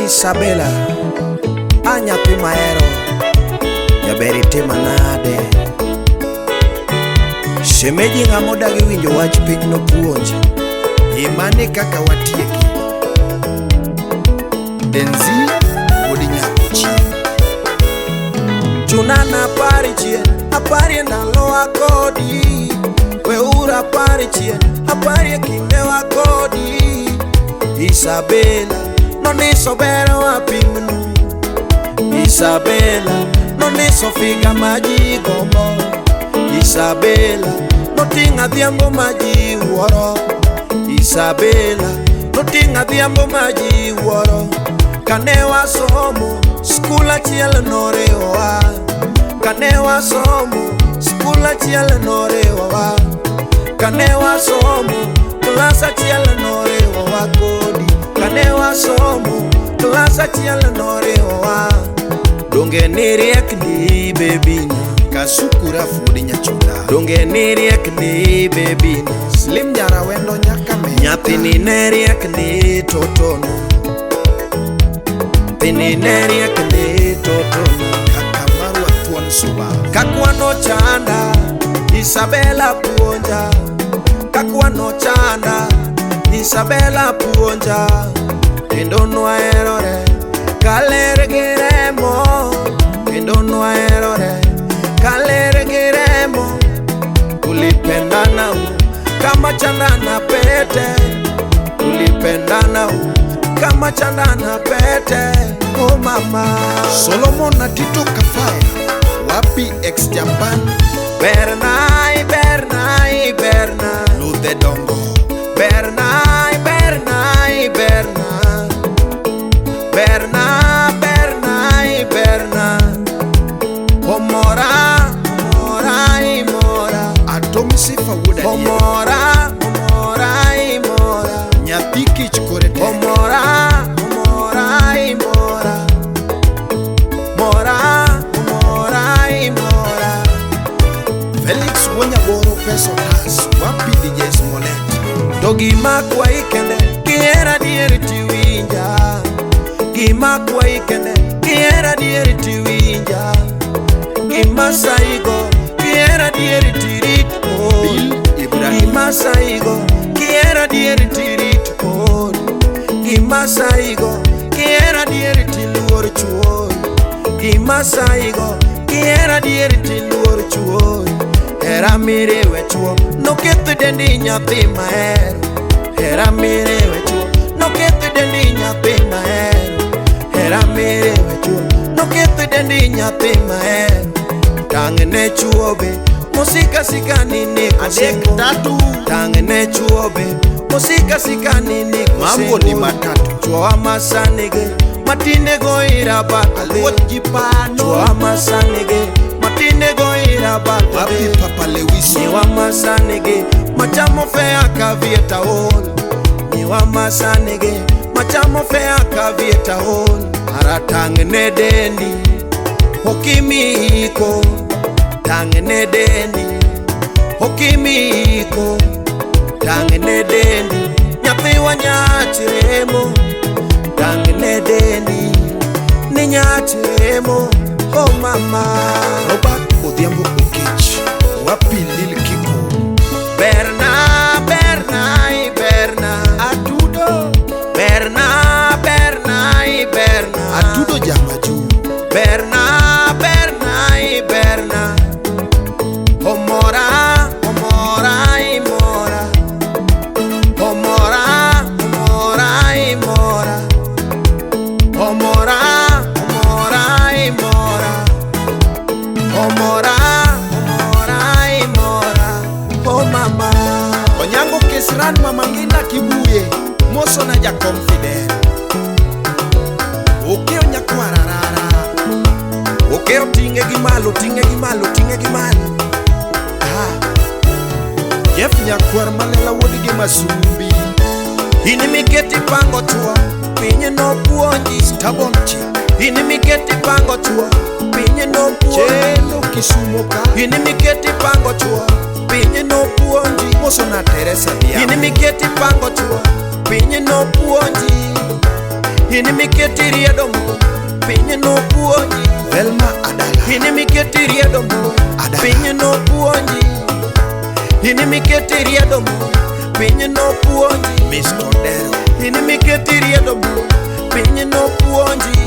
Isabela anyathi mahero jaberi timanade shemeji ng'amo dagi winjo wach piny no puonji imane kaka watieki denzi wodi nyako chien chunana apari ndalo wakodi weura apari kinde wakodi Isabela noniso bero wapimnu Isabela noniso figa maji gombo Isabela notinga dhiambo maji wuoro Isabela notinga dhiambo maji wuoro kane wasomo skul achiel norewa kane wasomo skul achiel norewa kane wasomo klas achiel norewa kodi kane wasomo klas achiel norewa donge niriek ni bebina kasukura fudi nyachula donge niriek ni bebina slim jara wendo nyaka me nyathini neriek ni totono tini neriek ni totono kaka marwa tuon suba kakwano chanda Isabela puonja kakwano chanda Isabela puonja kendo nwaerore kaler giremo kendo nwaerore kaler giremo ulipendana kama chandana pete ulipendana kama chandana pete oh mama Solomon na Tito Kafaya wapi ex Japan Bernai Luthe Dongo Bernai Omora Atomi Sifa Wuda Omora Nyathi kich korete Omora Felix Wanyaboro Peso Has wapi DJ Smollett to gima kwa ikende kiera dieri tiwinja gima kwa ikende kiera dieri tiwinja gima saigo kiera dieri tirit gima saigo kiera dieri tirit gima saigo kiera dieri tiluor chuor gima saigo kiera dieri tiluor chuor era mirewe chuo noketho dendi nyathi mahero era mirewe chuo noketho dendi nyathi mahero era mirewe chuo noketho dendi nyathi mahero tang'ne chuo be musika sikani ni adek tatu tang'ne chuo be musika sikani ni mambo ni matatu chuo amasanige matinde go ira aluot jipano chuo amasanige matinde go ira wapi Papa Lewis niwa masanige machamo fea kavieta hol niwa masanige machamo fea kavieta hol aratang'ne dendi okimiko tang'ne dendi okimiko tang'ne dendi nyathi wanyachiremo tang'ne dendi ni nyachiremo oh mama Robert Odhiambo Okech wapi Lil Kiko Berna Atudo Jamaju Berna Omora oh mama Onyango Kisran Mama Ngina Kibuye Moso na Jakom Fidel Okeo nyakwararara okeo tinge gi malo Jeff nyakwar malela wodi gi masumbi ini miketi pango tuo pinye no puonji Stubborn chick ini miketi pango tuo pinye no puonji Chelo Kisumo ka ini miketi pango tuo pinye no puonji Moso na Teresa Dia ini miketi pango tuo pinye no puonji ini miketi riedo pinye no puonji Velma Adala ini miketi riedo Adala. pinye no puonji ini miketi riedo pinye no puonji Miss Cordero ini miketi riedo pinye no puonji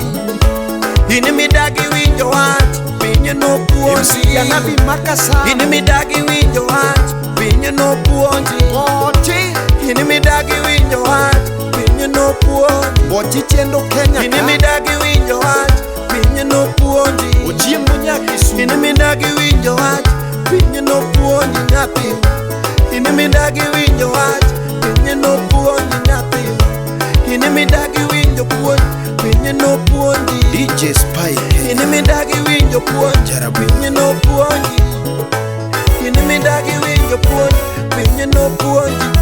ini midagi winjo wach pinye no puonji ya Nabi Makasa ini midagi winjo wach pinye no puonji Oti ini midagi winjo wach pinye no puonji Boti Tiendo Kenya ini midagi winjo wach pinye no puonji Ochieng Munyakisu ini midagi winjo wach pinye no puonji nyathi ini midagi winjo wach pinye no puonji nyathi ini midagi winjo puonj pinye no puonji DJ Spike ini midagi winjo puonj pinye no puonji ini midagi winjo puonj pinye no puonji